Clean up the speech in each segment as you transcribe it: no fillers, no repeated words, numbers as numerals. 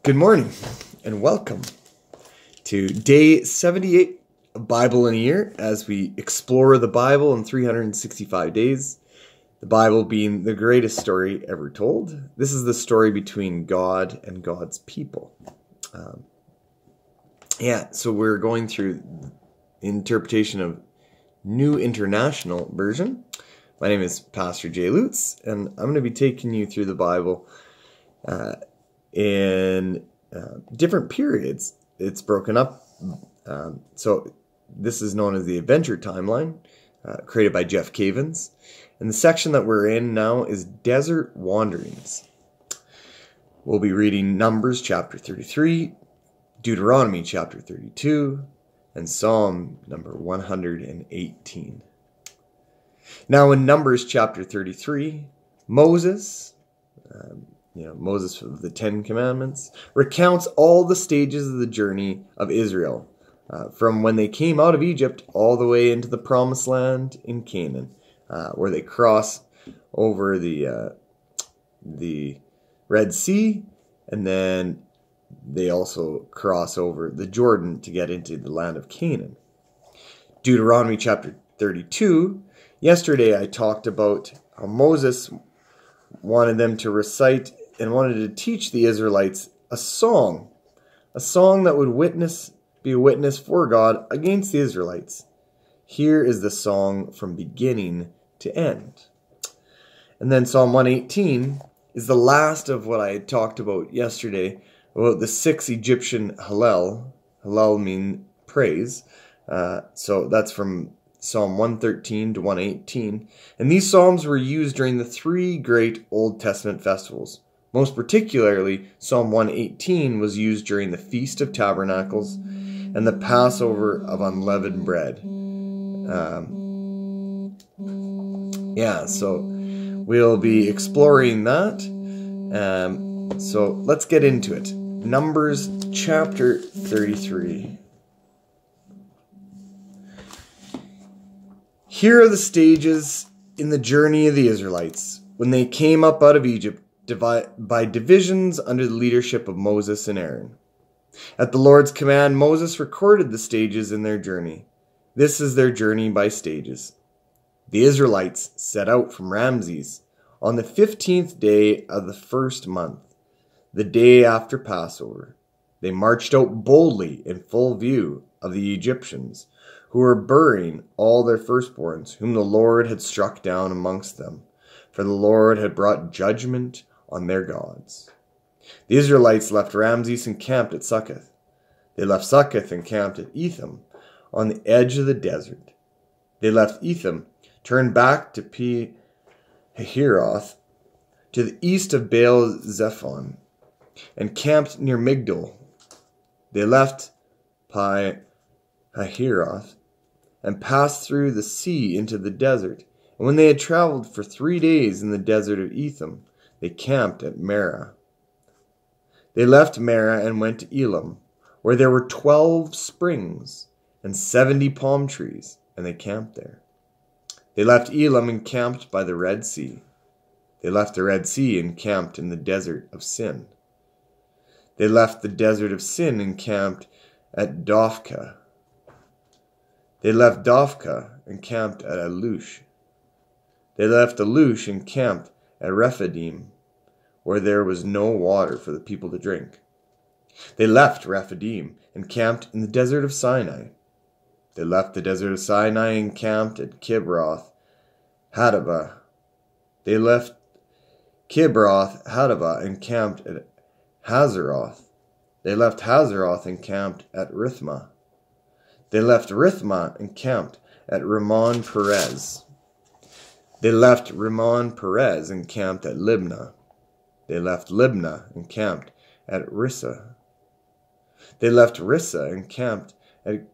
Good morning and welcome to day 78 of Bible in a Year as we explore the Bible in 365 days. The Bible being the greatest story ever told. This is the story between God and God's people. So we're going through the interpretation of New International Version. My name is Pastor Jay Lutz, and I'm going to be taking you through the Bible in different periods. It's broken up. So this is known as the Adventure Timeline, created by Jeff Cavins. And the section that we're in now is Desert Wanderings. We'll be reading Numbers chapter 33, Deuteronomy chapter 32, and Psalm number 118. Now in Numbers chapter 33, Moses of the Ten Commandments, recounts all the stages of the journey of Israel, from when they came out of Egypt all the way into the Promised Land in Canaan, where they cross over the Red Sea, and then they also cross over the Jordan to get into the land of Canaan. Deuteronomy chapter 32, yesterday I talked about how Moses wanted them to recite and wanted to teach the Israelites a song that would be a witness for God against the Israelites. Here is the song from beginning to end. And then Psalm 118 is the last of what I had talked about yesterday, about the 6 Egyptian Hallel. Hallel mean praise. So that's from Psalm 113 to 118. And these psalms were used during the 3 great Old Testament festivals. Most particularly, Psalm 118 was used during the Feast of Tabernacles and the Passover of Unleavened Bread. So we'll be exploring that. So let's get into it. Numbers chapter 33. Here are the stages in the journey of the Israelites when they came up out of Egypt by divisions under the leadership of Moses and Aaron. At the Lord's command, Moses recorded the stages in their journey. This is their journey by stages. The Israelites set out from Ramses on the 15th day of the first month, the day after Passover. They marched out boldly in full view of the Egyptians, who were burying all their firstborns, whom the Lord had struck down amongst them, for the Lord had brought judgment on their gods. The Israelites left Ramses and camped at Succoth. They left Succoth and camped at Etham, on the edge of the desert. They left Etham, turned back to Pi-hahiroth, to the east of Baal-zephon, and camped near Migdol. They left Pi-hahiroth and passed through the sea into the desert. And when they had traveled for 3 days in the desert of Etham, they camped at Marah. They left Marah and went to Elam, where there were 12 springs and 70 palm trees, and they camped there. They left Elam and camped by the Red Sea. They left the Red Sea and camped in the desert of Sin. They left the desert of Sin and camped at Dophkah. They left Dophkah and camped at Alush. They left Alush and camped at Rephidim, where there was no water for the people to drink. They left Rephidim and camped in the desert of Sinai. They left the desert of Sinai and camped at Kibroth Hattaavah. They left Kibroth Hattaavah and camped at Hazeroth. They left Hazeroth and camped at Rithmah. They left Rithmah and camped at Rimmon Perez. They left Rimmon Perez and camped at Libnah. They left Libnah and camped at Rissa. They left Rissa and camped at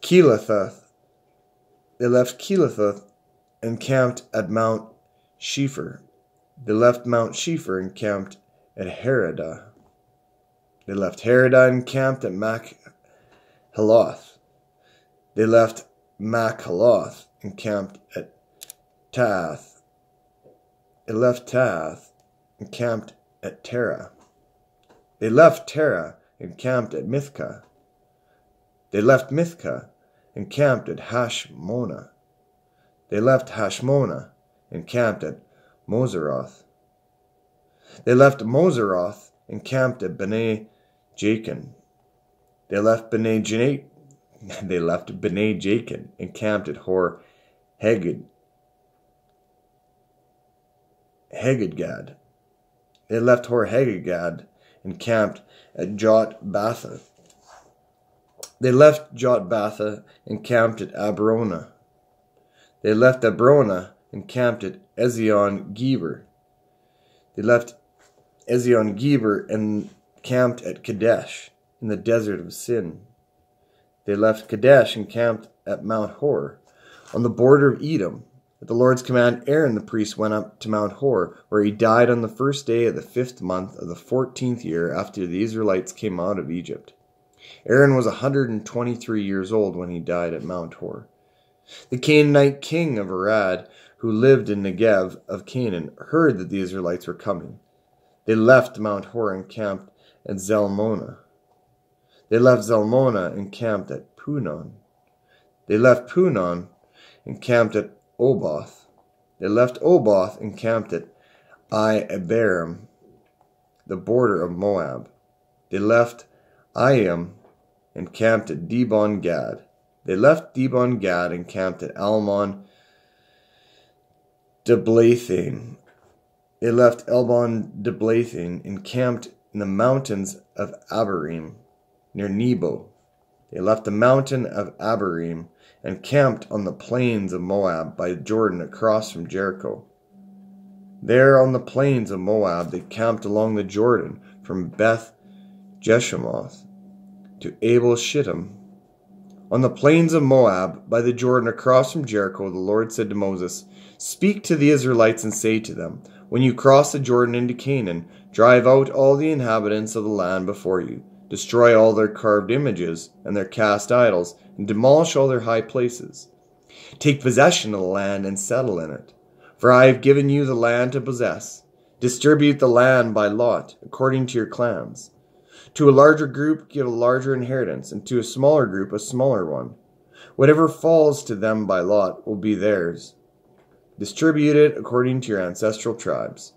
Keelathoth. They left Keelathoth and camped at Mount Shepher. They left Mount Shepher and camped at Heradah. They left Heradah and camped at Machaloth. They left Machaloth and camped at Tath. They left Tath and camped at Terah. They left Terah and camped at Mithkah. They left Mithkah and camped at Hashmonah. They left Hashmonah and camped at Moseroth. They left Moseroth and camped at Bnei Jacan. They left Bnei Jacan and camped at Hor Haggidgad. They left Hor Haggidgad and camped at Jotbatha. They left Jotbatha and camped at Abrona. They left Abrona and camped at Ezion Geber. They left Ezion Geber and camped at Kadesh in the desert of Sin. They left Kadesh and camped at Mount Hor on the border of Edom. At the Lord's command, Aaron the priest went up to Mount Hor, where he died on the first day of the 5th month of the 14th year after the Israelites came out of Egypt. Aaron was 123 years old when he died at Mount Hor. The Canaanite king of Arad, who lived in Negev of Canaan, heard that the Israelites were coming. They left Mount Hor and camped at Zalmonah. They left Zalmonah and camped at Punon. They left Punon and camped at Oboth. They left Oboth and camped at Abarim, the border of Moab. They left Ayim and camped at Dibon Gad. They left Dibon Gad and camped at Almon Diblathane. They left Elbon Diblathane and camped in the mountains of Abarim, near Nebo. They left the mountain of Abarim and camped on the plains of Moab by Jordan across from Jericho. There on the plains of Moab they camped along the Jordan from Beth Jeshimoth to Abel Shittim. On the plains of Moab by the Jordan across from Jericho, the Lord said to Moses, "Speak to the Israelites and say to them, when you cross the Jordan into Canaan, drive out all the inhabitants of the land before you. Destroy all their carved images and their cast idols, and demolish all their high places. Take possession of the land and settle in it. For I have given you the land to possess. Distribute the land by lot, according to your clans. To a larger group give a larger inheritance, and to a smaller group a smaller one. Whatever falls to them by lot will be theirs. Distribute it according to your ancestral tribes.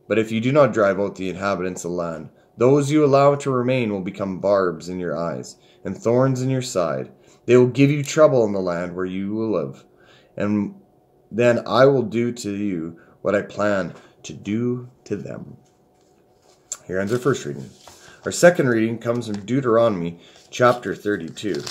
But if you do not drive out the inhabitants of the land, those you allow to remain will become barbs in your eyes and thorns in your side. They will give you trouble in the land where you will live. And then I will do to you what I plan to do to them." Here ends our first reading. Our second reading comes from Deuteronomy chapter 32.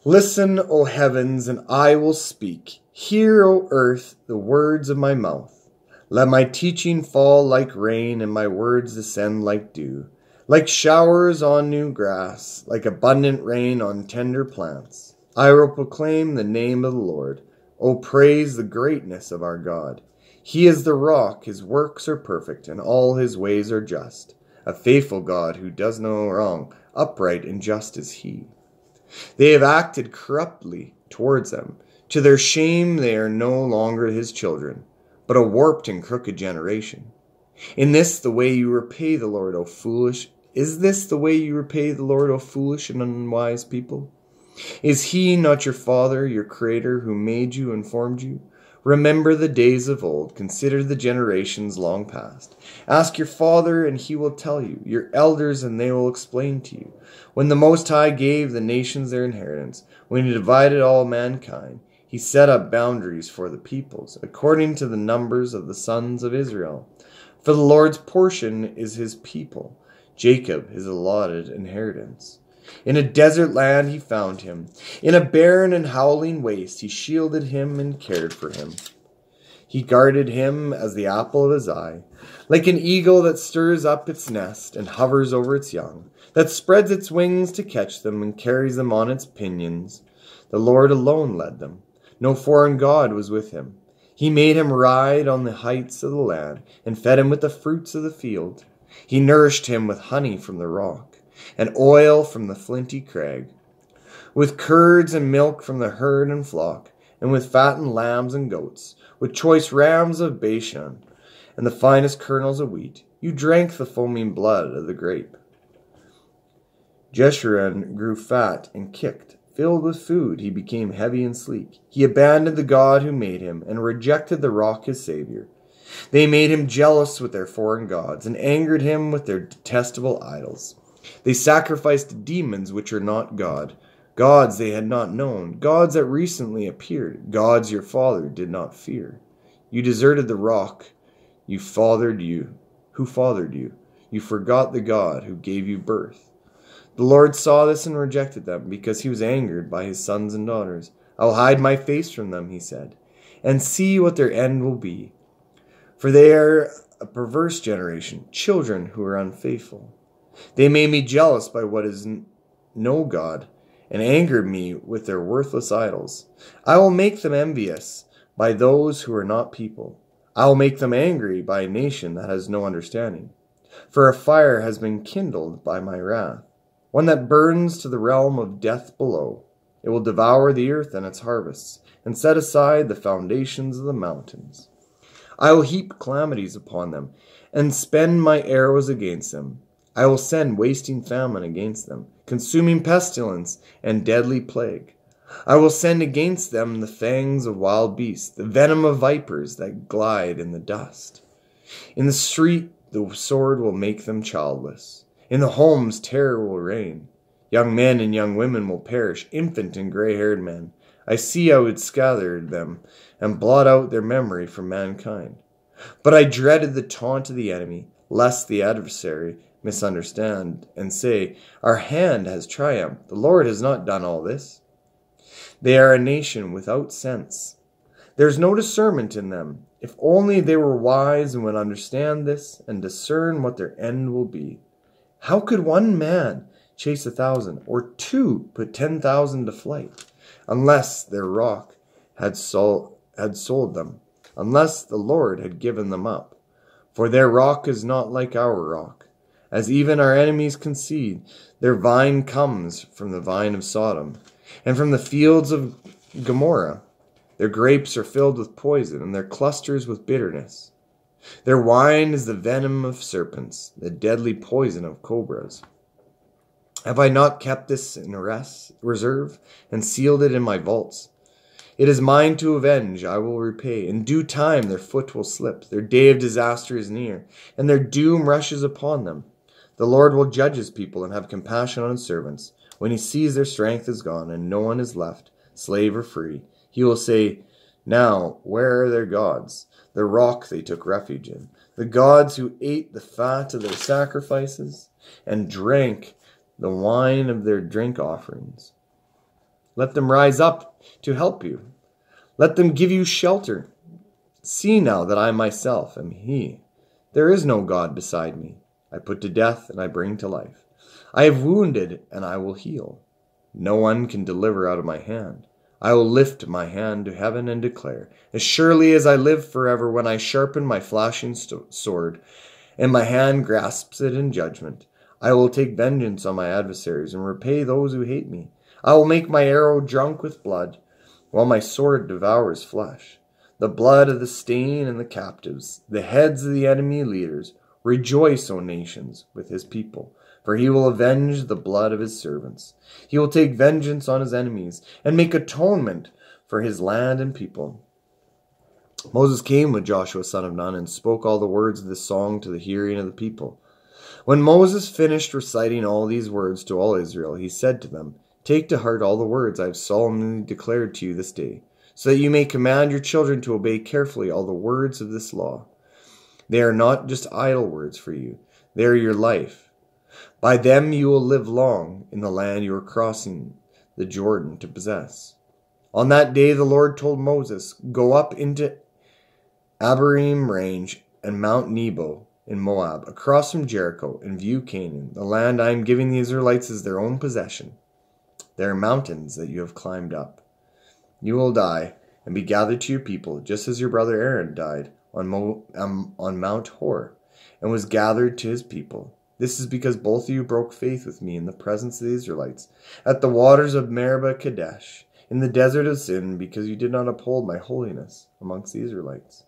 "Listen, O heavens, and I will speak. Hear, O earth, the words of my mouth. Let my teaching fall like rain, and my words descend like dew, like showers on new grass, like abundant rain on tender plants. I will proclaim the name of the Lord. O praise the greatness of our God. He is the rock, his works are perfect, and all his ways are just. A faithful God who does no wrong, upright and just is he. They have acted corruptly towards them. To their shame they are no longer his children, but a warped and crooked generation. In this the way you repay the Lord, O foolish? Is this the way you repay the Lord, O foolish and unwise people? Is he not your father, your creator, who made you and formed you? Remember the days of old. Consider the generations long past. Ask your father, and he will tell you, your elders, and they will explain to you. When the Most High gave the nations their inheritance, when he divided all mankind, he set up boundaries for the peoples, according to the numbers of the sons of Israel. For the Lord's portion is his people, Jacob his allotted inheritance. In a desert land he found him. In a barren and howling waste he shielded him and cared for him. He guarded him as the apple of his eye, like an eagle that stirs up its nest and hovers over its young, that spreads its wings to catch them and carries them on its pinions. The Lord alone led them. No foreign god was with him. He made him ride on the heights of the land and fed him with the fruits of the field. He nourished him with honey from the rock and oil from the flinty crag, with curds and milk from the herd and flock, and with fattened lambs and goats, with choice rams of Bashan, and the finest kernels of wheat. You drank the foaming blood of the grape. Jeshurun grew fat and kicked. Filled with food, he became heavy and sleek. He abandoned the God who made him and rejected the rock, his Savior. They made him jealous with their foreign gods and angered him with their detestable idols. They sacrificed demons which are not God, gods they had not known, gods that recently appeared, gods your father did not fear. You deserted the rock who fathered you. You forgot the God who gave you birth. The Lord saw this and rejected them, because he was angered by his sons and daughters. I will hide my face from them, he said, and see what their end will be. For they are a perverse generation, children who are unfaithful. They made me jealous by what is no God, and angered me with their worthless idols. I will make them envious by those who are not people. I will make them angry by a nation that has no understanding. For a fire has been kindled by my wrath, one that burns to the realm of death below. It will devour the earth and its harvests, and set aside the foundations of the mountains. I will heap calamities upon them, and spend my arrows against them. I will send wasting famine against them, consuming pestilence and deadly plague. I will send against them the fangs of wild beasts, the venom of vipers that glide in the dust. In the street the sword will make them childless. In the homes terror will reign. Young men and young women will perish, infant and gray-haired men. I see I would scatter them and blot out their memory from mankind. But I dreaded the taunt of the enemy, lest the adversary misunderstand and say, our hand has triumphed. The Lord has not done all this. They are a nation without sense. There is no discernment in them. If only they were wise and would understand this and discern what their end will be. How could one man chase 1,000, or two put 10,000 to flight, unless their rock had sold them, unless the Lord had given them up? For their rock is not like our rock. As even our enemies concede, their vine comes from the vine of Sodom, and from the fields of Gomorrah. Their grapes are filled with poison, and their clusters with bitterness. Their wine is the venom of serpents, the deadly poison of cobras. Have I not kept this in reserve, and sealed it in my vaults? It is mine to avenge, I will repay. In due time their foot will slip, their day of disaster is near, and their doom rushes upon them. The Lord will judge his people and have compassion on his servants. When he sees their strength is gone, and no one is left, slave or free, he will say, now, where are their gods? The rock they took refuge in, the gods who ate the fat of their sacrifices and drank the wine of their drink offerings. Let them rise up to help you. Let them give you shelter. See now that I myself am he. There is no God beside me. I put to death and I bring to life. I have wounded and I will heal. No one can deliver out of my hand. I will lift my hand to heaven and declare, as surely as I live forever, when I sharpen my flashing sword, and my hand grasps it in judgment, I will take vengeance on my adversaries and repay those who hate me. I will make my arrow drunk with blood, while my sword devours flesh. The blood of the slain and the captives, the heads of the enemy leaders. Rejoice, O nations, with his people. For he will avenge the blood of his servants. He will take vengeance on his enemies, and make atonement for his land and people. Moses came with Joshua son of Nun, and spoke all the words of this song to the hearing of the people. When Moses finished reciting all these words to all Israel, he said to them, take to heart all the words I have solemnly declared to you this day, so that you may command your children to obey carefully all the words of this law. They are not just idle words for you, they are your life. By them you will live long in the land you are crossing the Jordan to possess. On that day the Lord told Moses, go up into Abarim range and Mount Nebo in Moab, across from Jericho, and view Canaan, the land I am giving the Israelites as their own possession. There are mountains that you have climbed up. You will die and be gathered to your people, just as your brother Aaron died on Mount Hor, and was gathered to his people. This is because both of you broke faith with me in the presence of the Israelites, at the waters of Meribah Kadesh, in the desert of Sin, because you did not uphold my holiness amongst the Israelites.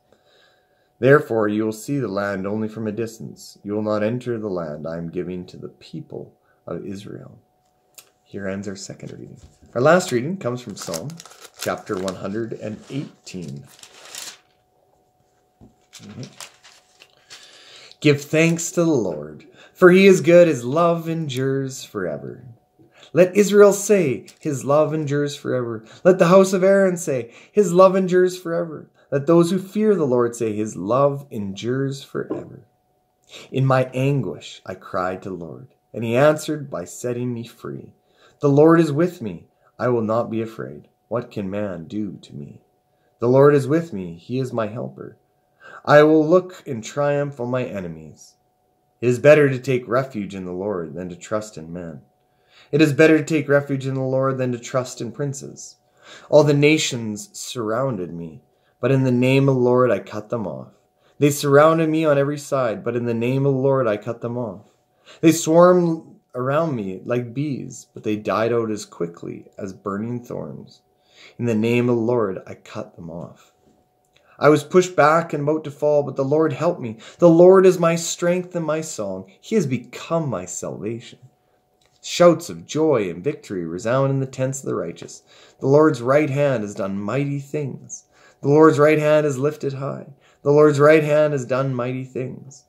Therefore you will see the land only from a distance. You will not enter the land I am giving to the people of Israel. Here ends our second reading. Our last reading comes from Psalm chapter 118. Give thanks to the Lord, for he is good, his love endures forever. Let Israel say, his love endures forever. Let the house of Aaron say, his love endures forever. Let those who fear the Lord say, his love endures forever. In my anguish I cried to the Lord, and he answered by setting me free. The Lord is with me. I will not be afraid. What can man do to me? The Lord is with me. He is my helper. I will look in triumph on my enemies. It is better to take refuge in the Lord than to trust in man. It is better to take refuge in the Lord than to trust in princes. All the nations surrounded me, but in the name of the Lord I cut them off. They surrounded me on every side, but in the name of the Lord I cut them off. They swarmed around me like bees, but they died out as quickly as burning thorns. In the name of the Lord I cut them off. I was pushed back and about to fall, but the Lord helped me. The Lord is my strength and my song. He has become my salvation. Shouts of joy and victory resound in the tents of the righteous. The Lord's right hand has done mighty things. The Lord's right hand is lifted high. The Lord's right hand has done mighty things.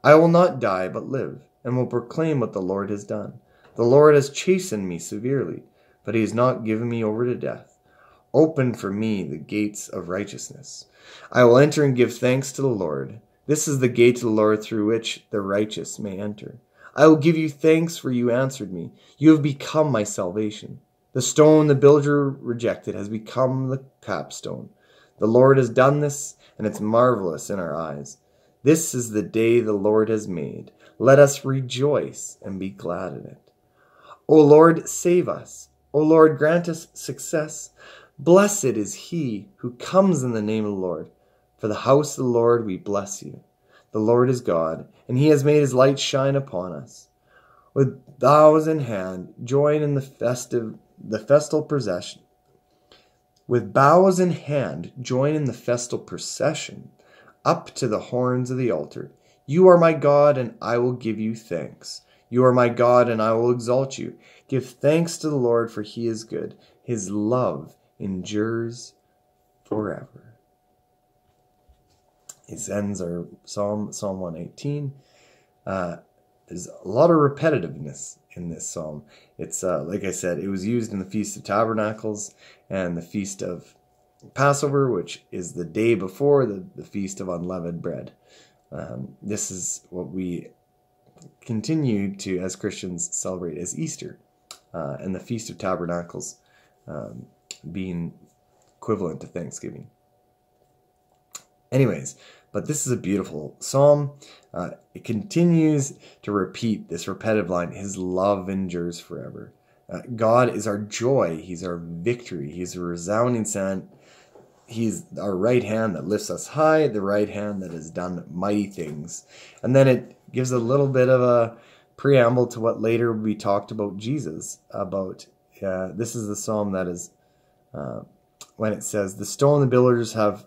I will not die, but live, and will proclaim what the Lord has done. The Lord has chastened me severely, but he has not given me over to death. Open for me the gates of righteousness. I will enter and give thanks to the Lord. This is the gate of the Lord through which the righteous may enter. I will give you thanks, for you answered me. You have become my salvation. The stone the builder rejected has become the capstone. The Lord has done this, and it's marvelous in our eyes. This is the day the Lord has made. Let us rejoice and be glad in it. O Lord, save us. O Lord, grant us success. Blessed is he who comes in the name of the Lord. For the house of the Lord we bless you. The Lord is God, and he has made his light shine upon us. With boughs in hand, join in the festal procession. With boughs in hand, join in the festal procession, up to the horns of the altar. You are my God, and I will give you thanks. You are my God, and I will exalt you. Give thanks to the Lord, for he is good. His love endures forever. It ends our Psalm 118. There's a lot of repetitiveness in this psalm. It's like I said, it was used in the Feast of Tabernacles and the Feast of Passover, which is the day before the Feast of Unleavened Bread. This is what we continue to, as Christians, celebrate as Easter, and the Feast of Tabernacles being equivalent to Thanksgiving. Anyways, but this is a beautiful psalm. It continues to repeat this repetitive line, his love endures forever. God is our joy. He's our victory. He's a resounding sound. He's our right hand that lifts us high, the right hand that has done mighty things. And then it gives a little bit of a preamble to what later will be talked about Jesus. This is the psalm that is when it says, the stone the builders have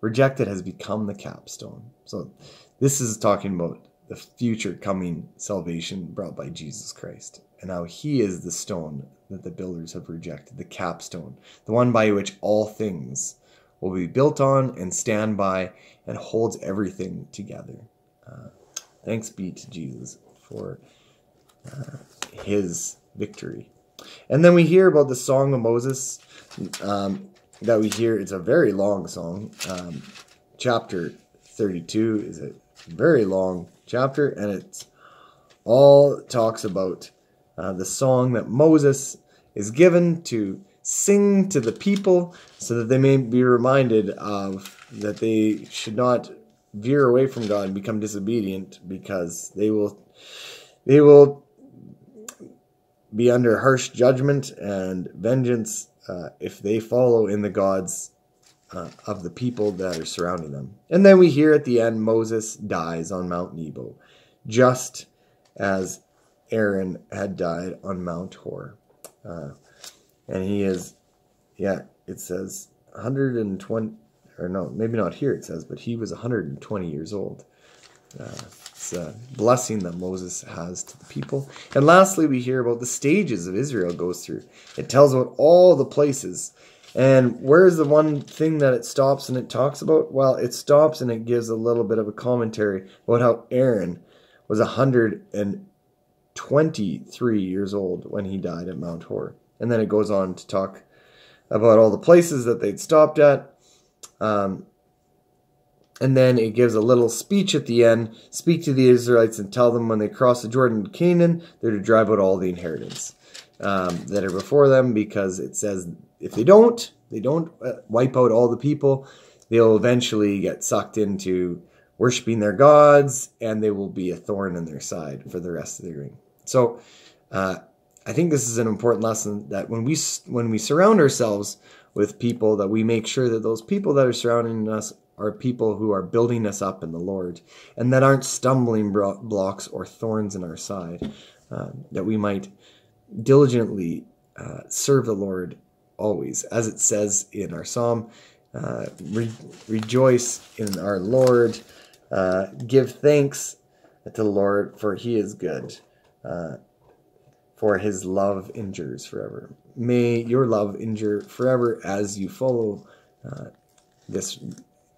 rejected has become the capstone. So this is talking about the future coming salvation brought by Jesus Christ, and how he is the stone that the builders have rejected, the capstone, the one by which all things will be built on and stand by and holds everything together. Thanks be to Jesus for his victory. And then we hear about the Song of Moses that we hear. It's a very long song. Chapter 32 is a very long chapter, and it all talks about the song that Moses is given to sing to the people so that they may be reminded of that they should not veer away from God and become disobedient, because they will be under harsh judgment and vengeance if they follow in the gods of the people that are surrounding them. And then we hear at the end, Moses dies on Mount Nebo, just as Aaron had died on Mount Hor. And he is, it says 120 or no, maybe not here it says, but he was 120 years old. It's a blessing that Moses has to the people. And lastly, we hear about the stages of Israel goes through. It tells about all the places. And where's the one thing that it stops and it talks about? Well, it stops and it gives a little bit of a commentary about how Aaron was 123 years old when he died at Mount Hor. And then it goes on to talk about all the places that they'd stopped at. And then it gives a little speech at the end. Speak to the Israelites and tell them when they cross the Jordan to Canaan, they're to drive out all the inheritance that are before them, because it says if they don't wipe out all the people, they'll eventually get sucked into worshiping their gods, and they will be a thorn in their side for the rest of their reign. So I think this is an important lesson, that when we surround ourselves with people, that we make sure that those people that are surrounding us are people who are building us up in the Lord, and that aren't stumbling blocks or thorns in our side, that we might diligently serve the Lord always. As it says in our psalm, rejoice in our Lord, give thanks to the Lord, for he is good, for his love endures forever. May your love endure forever as you follow this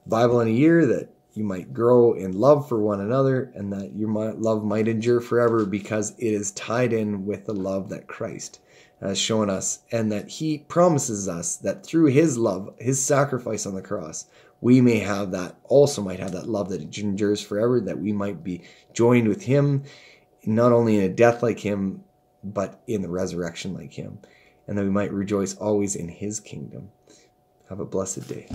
Bible in a year, that you might grow in love for one another, and that your love might endure forever, because it is tied in with the love that Christ has shown us, and that he promises us that through his love, his sacrifice on the cross, we may have that, also might have that love that endures forever, that we might be joined with him, not only in a death like him, but in the resurrection like him, and that we might rejoice always in his kingdom. Have a blessed day.